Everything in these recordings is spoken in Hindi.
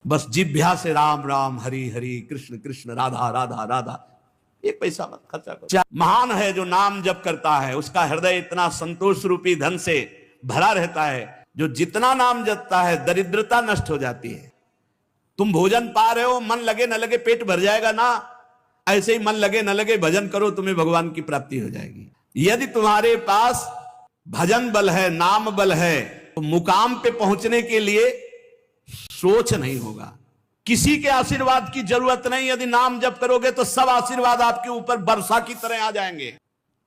बस जिभ्या से राम राम हरि हरि कृष्ण कृष्ण राधा राधा राधा, एक पैसा मत खर्चा करो। महान है जो नाम जप करता है, उसका हृदय इतना संतोष रूपी धन से भरा रहता है। जो जितना नाम जपता है दरिद्रता नष्ट हो जाती है। तुम भोजन पा रहे हो, मन लगे न लगे पेट भर जाएगा ना, ऐसे ही मन लगे न लगे भजन करो, तुम्हें भगवान की प्राप्ति हो जाएगी। यदि तुम्हारे पास भजन बल है, नाम बल है, तो मुकाम पे पहुंचने के लिए सोच नहीं होगा, किसी के आशीर्वाद की जरूरत नहीं। यदि नाम जप करोगे तो सब आशीर्वाद आपके ऊपर वर्षा की तरह आ जाएंगे।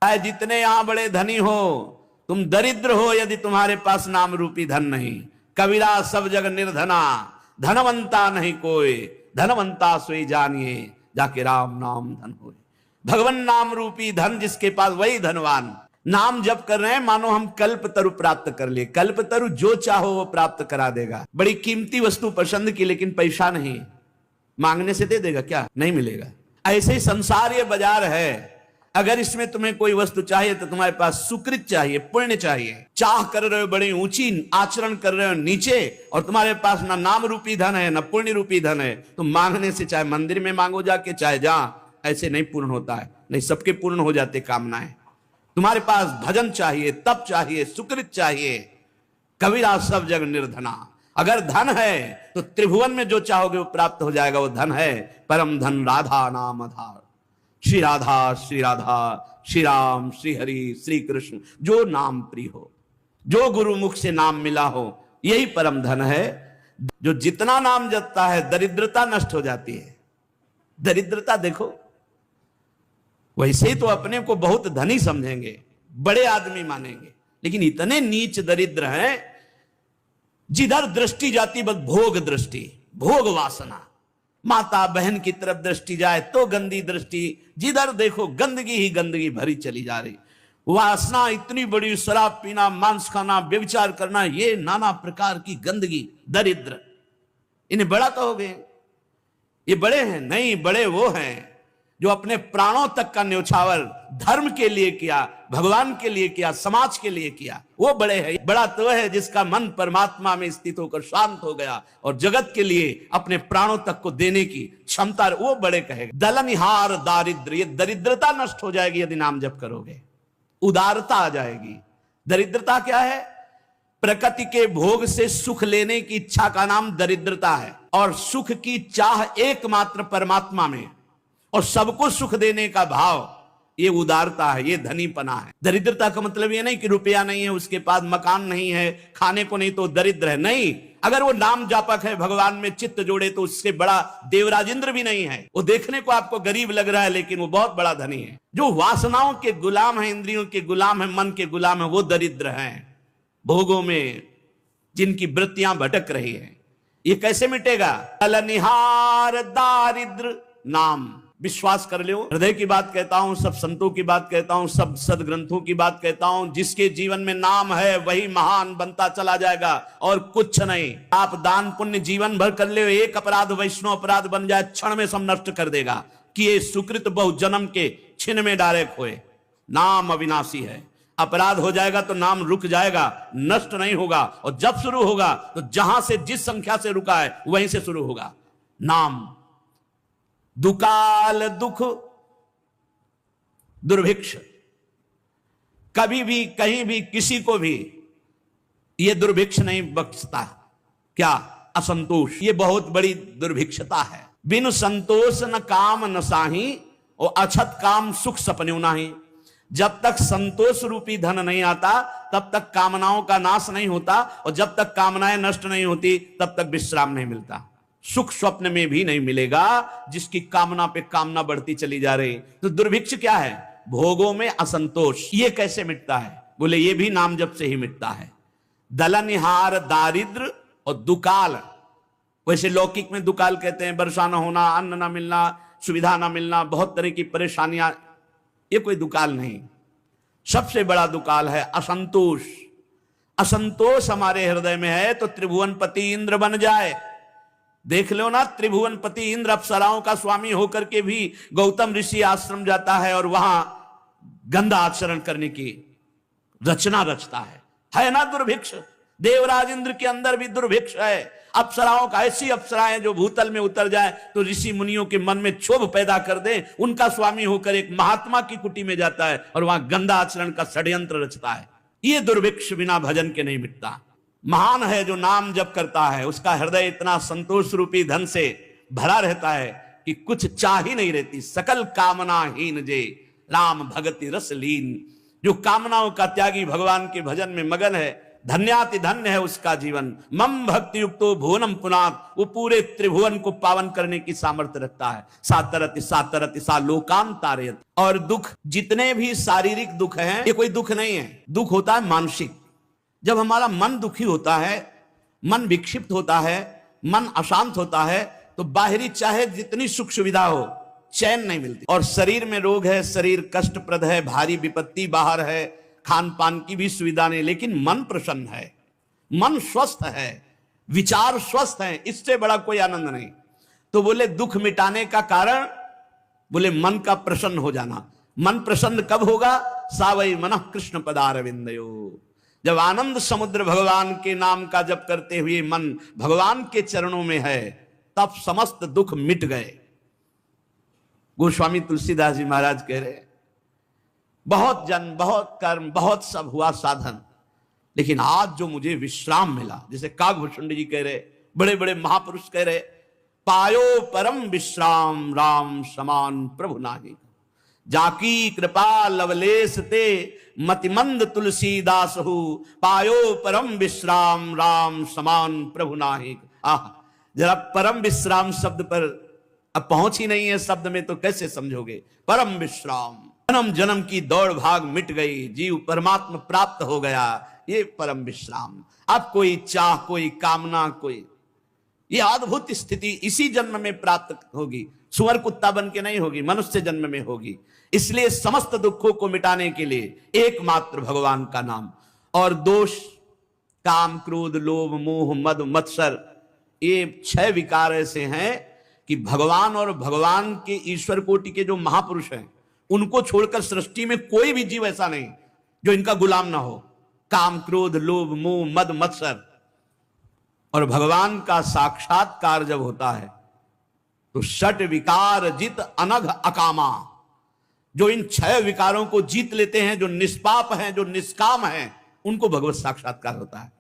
चाहे जितने यहां बड़े धनी हो, तुम दरिद्र हो यदि तुम्हारे पास नाम रूपी धन नहीं। कबीरा सब जग निर्धना, धनवंता नहीं कोई, धनवंता सोई जानिए, जाके राम नाम धन होए। भगवान नाम रूपी धन जिसके पास वही धनवान। नाम जप कर रहे हैं मानो हम कल्प तरु प्राप्त कर लिए। कल्प तरु जो चाहो वो प्राप्त करा देगा। बड़ी कीमती वस्तु पसंद की, लेकिन पैसा नहीं, मांगने से दे देगा क्या? नहीं मिलेगा। ऐसे ही संसार ये बाजार है। अगर इसमें तुम्हें कोई वस्तु चाहिए तो तुम्हारे पास सुकृत चाहिए, पुण्य चाहिए। चाह कर रहे हो बड़ी ऊंची, आचरण कर रहे हो नीचे, और तुम्हारे पास ना नाम रूपी धन है ना पुण्य रूपी धन है, तो मांगने से, चाहे मंदिर में मांगो जाके, चाहे जहां, ऐसे नहीं पूर्ण होता है। नहीं, सबके पूर्ण हो जाते कामनाएं। तुम्हारे पास भजन चाहिए, तप चाहिए, सुकृत चाहिए। कबीरा सब जग निर्धना। अगर धन है तो त्रिभुवन में जो चाहोगे वो प्राप्त हो जाएगा। वो धन है परम धन राधा नाम आधार। श्री राधा श्री राधा, श्री राम श्री हरि श्री कृष्ण, जो नाम प्रिय हो, जो गुरु मुख से नाम मिला हो, यही परम धन है। जो जितना नाम जपता है दरिद्रता नष्ट हो जाती है। दरिद्रता देखो, वैसे ही तो अपने को बहुत धनी समझेंगे, बड़े आदमी मानेंगे, लेकिन इतने नीच दरिद्र हैं, जिधर दृष्टि जाती बस भोग दृष्टि, भोग वासना। माता बहन की तरफ दृष्टि जाए तो गंदी दृष्टि, जिधर देखो गंदगी ही गंदगी भरी चली जा रही। वासना इतनी बड़ी, शराब पीना, मांस खाना, व्यभिचार करना, ये नाना प्रकार की गंदगी। दरिद्र, इन्हें बड़ा कहोगे? ये बड़े हैं? नहीं, बड़े वो हैं जो अपने प्राणों तक का न्यौछावर धर्म के लिए किया, भगवान के लिए किया, समाज के लिए किया। वो बड़े हैं। बड़ा तो है जिसका मन परमात्मा में स्थित होकर शांत हो गया और जगत के लिए अपने प्राणों तक को देने की क्षमता, वो बड़े कहेगा। दलनिहार दारिद्र, ये दरिद्रता नष्ट हो जाएगी यदि नाम जप करोगे। उदारता आ जाएगी। दरिद्रता क्या है? प्रकृति के भोग से सुख लेने की इच्छा का नाम दरिद्रता है। और सुख की चाह एकमात्र परमात्मा में, और सबको सुख देने का भाव, ये उदारता है, ये धनीपना है। दरिद्रता का मतलब ये नहीं कि रुपया नहीं है, उसके पास मकान नहीं है, खाने को नहीं, तो दरिद्र है। नहीं, अगर वो नाम जापक है, भगवान में चित्त जोड़े, तो उससे बड़ा देवराजेंद्र भी नहीं है। वो देखने को आपको गरीब लग रहा है, लेकिन वो बहुत बड़ा धनी है। जो वासनाओं के गुलाम है, इंद्रियों के गुलाम है, मन के गुलाम है, वो दरिद्र हैं। भोगों में जिनकी वृत्तियां भटक रही है, ये कैसे मिटेगा? अलनिहार दारिद्र नाम। विश्वास कर लो, हृदय की बात कहता हूं, सब संतों की बात कहता हूं, सब सदग्रंथों की बात कहता हूं। जिसके जीवन में नाम है वही महान बनता चला जाएगा, और कुछ नहीं। आप दान पुण्य जीवन भर कर ले, एक अपराध वैष्णव अपराध बन जाए, क्षण में सब नष्ट कर देगा। कि ये सुकृत बहु जन्म के छिन में डायरेक्ट होए। नाम अविनाशी है। अपराध हो जाएगा तो नाम रुक जाएगा, नष्ट नहीं होगा। और जब शुरू होगा तो जहां से, जिस संख्या से रुका है वहीं से शुरू होगा। नाम दुकाल दुख दुर्भिक्ष, कभी भी कहीं भी किसी को भी यह दुर्भिक्ष नहीं बख्शता। क्या? असंतोष। ये बहुत बड़ी दुर्भिक्षता है। बिनु संतोष न काम न साही, और अछत काम सुख सपन्यू नाही। जब तक संतोष रूपी धन नहीं आता तब तक कामनाओं का नाश नहीं होता, और जब तक कामनाएं नष्ट नहीं होती तब तक विश्राम नहीं मिलता। सुख स्वप्न में भी नहीं मिलेगा जिसकी कामना पे कामना बढ़ती चली जा रही। तो दुर्भिक्ष क्या है? भोगों में असंतोष। ये कैसे मिटता है? बोले ये भी नाम जप से ही मिटता है। दलनिहार दारिद्र और दुकाल, वैसे लौकिक में दुकाल कहते हैं वर्षा न होना, अन्न न मिलना, सुविधा न मिलना, बहुत तरह की परेशानियां। ये कोई दुकाल नहीं। सबसे बड़ा दुकाल है असंतोष। असंतोष हमारे हृदय में है तो त्रिभुवनपति इंद्र बन जाए। देख लो ना, त्रिभुवनपति इंद्र अप्सराओं का स्वामी होकर के भी गौतम ऋषि आश्रम जाता है और वहां गंदा आचरण करने की रचना रचता है ना दुर्भिक्ष। देवराज इंद्र के अंदर भी दुर्भिक्ष है। अप्सराओं का, ऐसी अप्सराएं जो भूतल में उतर जाए तो ऋषि मुनियों के मन में क्षोभ पैदा कर दे, उनका स्वामी होकर एक महात्मा की कुटी में जाता है और वहां गंदा आचरण का षड्यंत्र रचता है। ये दुर्भिक्ष बिना भजन के नहीं मिटता। महान है जो नाम जप करता है, उसका हृदय इतना संतोष रूपी धन से भरा रहता है कि कुछ चाह ही नहीं रहती। सकल कामनाहीन जे राम भगति रस लीन, जो कामनाओं का त्यागी भगवान के भजन में मगन है, धन्याति धन्य है उसका जीवन। मम भक्ति युक्तो भुवनम पुनात, वो पूरे त्रिभुवन को पावन करने की सामर्थ्य रखता है। सातरति सातरति सा लोकान तारयत। और दुख, जितने भी शारीरिक दुख हैं, ये कोई दुख नहीं है, दुख होता है मानसिक। जब हमारा मन दुखी होता है, मन विक्षिप्त होता है, मन अशांत होता है, तो बाहरी चाहे जितनी सुख सुविधा हो, चैन नहीं मिलती। और शरीर में रोग है, शरीर कष्टप्रद है, भारी विपत्ति बाहर है, खान पान की भी सुविधा नहीं, लेकिन मन प्रसन्न है, मन स्वस्थ है, विचार स्वस्थ है, इससे बड़ा कोई आनंद नहीं। तो बोले दुख मिटाने का कारण, बोले मन का प्रसन्न हो जाना। मन प्रसन्न कब होगा? सावई मनः कृष्ण पदारविंदयो। जब आनंद समुद्र भगवान के नाम का जप करते हुए मन भगवान के चरणों में है, तब समस्त दुख मिट गए। गोस्वामी तुलसीदास जी महाराज कह रहे, बहुत जन्म, बहुत कर्म, बहुत सब हुआ साधन, लेकिन आज जो मुझे विश्राम मिला, जैसे काकभूषण जी कह रहे, बड़े बड़े महापुरुष कह रहे, पायो परम विश्राम राम समान प्रभु नाही, जाकी कृपा लवलेश ते मतिमंद तुलसीदास हु, पायो परम विश्राम राम समान प्रभु नाही। आह, जरा परम विश्राम शब्द पर अब पहुंच ही नहीं है शब्द में, तो कैसे समझोगे? परम विश्राम, जन्म जन्म की दौड़ भाग मिट गई, जीव परमात्मा प्राप्त हो गया, ये परम विश्राम। अब कोई चाह, कोई कामना, कोई, ये अद्भुत स्थिति इसी जन्म में प्राप्त होगी। सुअर कुत्ता बन के नहीं होगी, मनुष्य जन्म में होगी। इसलिए समस्त दुखों को मिटाने के लिए एकमात्र भगवान का नाम। और दोष, काम, क्रोध, लोभ, मोह, मद, मत्सर, ये 6 विकार ऐसे हैं कि भगवान और भगवान के ईश्वर कोटि के जो महापुरुष हैं, उनको छोड़कर सृष्टि में कोई भी जीव ऐसा नहीं जो इनका गुलाम ना हो। काम, क्रोध, लोभ, मोह, मद, मत्सर। और भगवान का साक्षात्कार जब होता है तो षट विकार जित अनघ अकामा, जो इन 6 विकारों को जीत लेते हैं, जो निष्पाप हैं, जो निष्काम हैं, उनको भगवत साक्षात्कार होता है।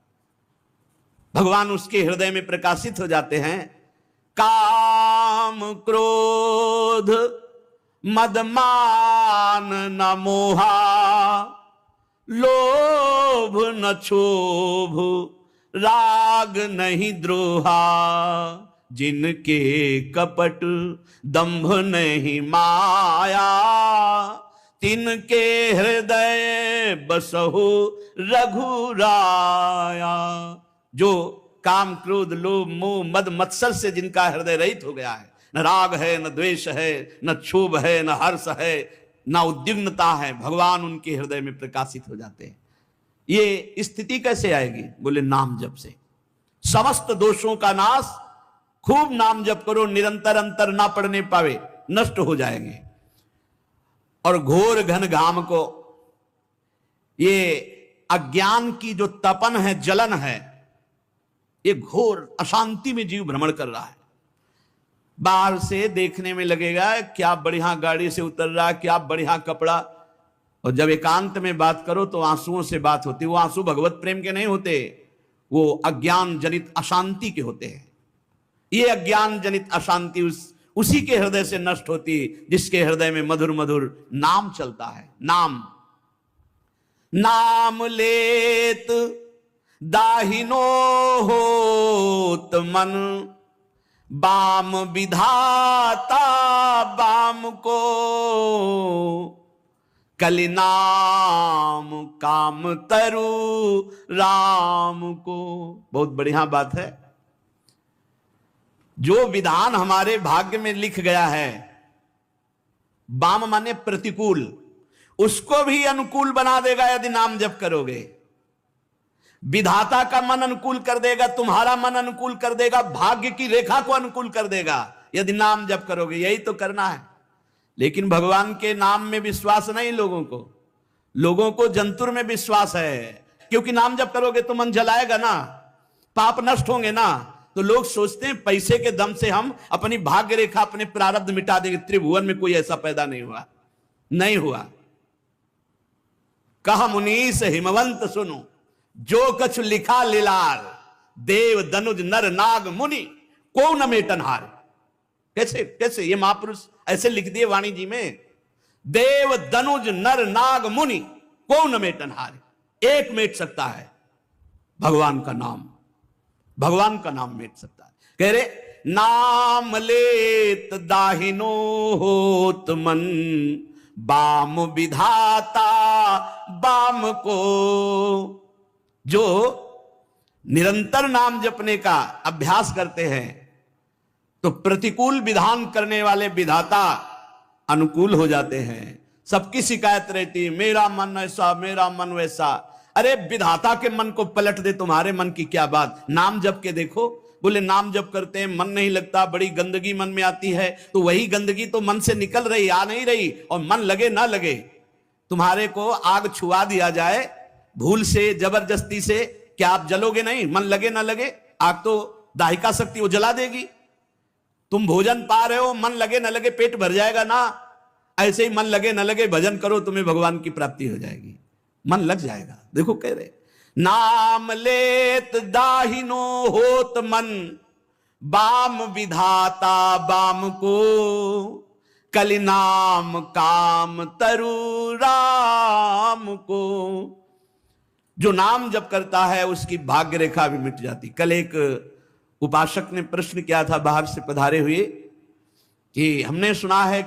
भगवान उसके हृदय में प्रकाशित हो जाते हैं। काम क्रोध मद मान न मोहा, लोभ न क्षोभ राग नहीं द्रोहा, जिनके कपट दंभ नहीं माया, तिनके हृदय बसहु रघुराया। जो काम, क्रोध, लोभ, मोह, मद, मत्सर से जिनका हृदय रहित हो गया है, न राग है, न द्वेष है, न क्षोभ है, न हर्ष है, न उद्विग्नता है, भगवान उनके हृदय में प्रकाशित हो जाते हैं। ये स्थिति कैसे आएगी? बोले नाम जप से। समस्त दोषों का नाश, खूब नाम जप करो, निरंतर अंतर ना पड़ने पावे, नष्ट हो जाएंगे। और घोर घन घाम को, ये अज्ञान की जो तपन है, जलन है, ये घोर अशांति में जीव भ्रमण कर रहा है। बाहर से देखने में लगेगा क्या बढ़िया गाड़ी से उतर रहा, क्या बढ़िया कपड़ा, और जब एकांत में बात करो तो आंसुओं से बात होती। वो आंसू भगवत प्रेम के नहीं होते, वो अज्ञान जनित अशांति के होते हैं। ये अज्ञान जनित अशांति उसी के हृदय से नष्ट होती जिसके हृदय में मधुर मधुर नाम चलता है। नाम, नाम लेत दाहिनो होत मन, बाम विधाता बाम को, कलि नाम काम तरु राम को। बहुत बढ़िया बात है। जो विधान हमारे भाग्य में लिख गया है, बाम माने प्रतिकूल, उसको भी अनुकूल बना देगा यदि नाम जप करोगे। विधाता का मन अनुकूल कर देगा, तुम्हारा मन अनुकूल कर देगा, भाग्य की रेखा को अनुकूल कर देगा यदि नाम जप करोगे। यही तो करना है। लेकिन भगवान के नाम में विश्वास नहीं लोगों को जंतुर में विश्वास है। क्योंकि नाम जप करोगे तो मन जलाएगा ना, पाप नष्ट होंगे ना, तो लोग सोचते हैं पैसे के दम से हम अपनी भाग्य रेखा, अपने प्रारब्ध मिटा देंगे। त्रिभुवन में कोई ऐसा पैदा नहीं हुआ, नहीं हुआ। कहा मुनीस हिमवंत सुनो, जो कछु लिखा लीलार, देव दनुज नर नाग मुनि को न मेटनहार। कैसे कैसे ये महापुरुष ऐसे लिख दिए वाणी जी में, देव दनुज नर नाग मुनि को न मेटनहार। एक मेट सकता है भगवान का नाम, भगवान का नाम मेट सकता है। कह रहे नाम लेत दाहिनो होत मन, बाम विधाता बाम को। जो निरंतर नाम जपने का अभ्यास करते हैं तो प्रतिकूल विधान करने वाले विधाता अनुकूल हो जाते हैं। सबकी शिकायत रहती है, मेरा मन ऐसा, मेरा मन वैसा। अरे विधाता के मन को पलट दे, तुम्हारे मन की क्या बात। नाम जप के देखो, बोले नाम जप करते हैं मन नहीं लगता, बड़ी गंदगी मन में आती है। तो वही गंदगी तो मन से निकल रही, आ नहीं रही। और मन लगे ना लगे, तुम्हारे को आग छुआ दिया जाए भूल से, जबरदस्ती से, क्या आप जलोगे नहीं? मन लगे ना लगे, आग तो दाहिका शक्ति वो जला देगी। तुम भोजन पा रहे हो, मन लगे ना लगे पेट भर जाएगा ना। ऐसे ही मन लगे ना लगे भजन करो, तुम्हें भगवान की प्राप्ति हो जाएगी, मन लग जाएगा। देखो कह रहे नाम लेत दाहिनो होत मन, बाम विधाता बाम को, कलि नाम काम तरु राम को। जो नाम जप करता है उसकी भाग्य रेखा भी मिट जाती। कल एक उपासक ने प्रश्न किया था बाहर से पधारे हुए कि हमने सुना है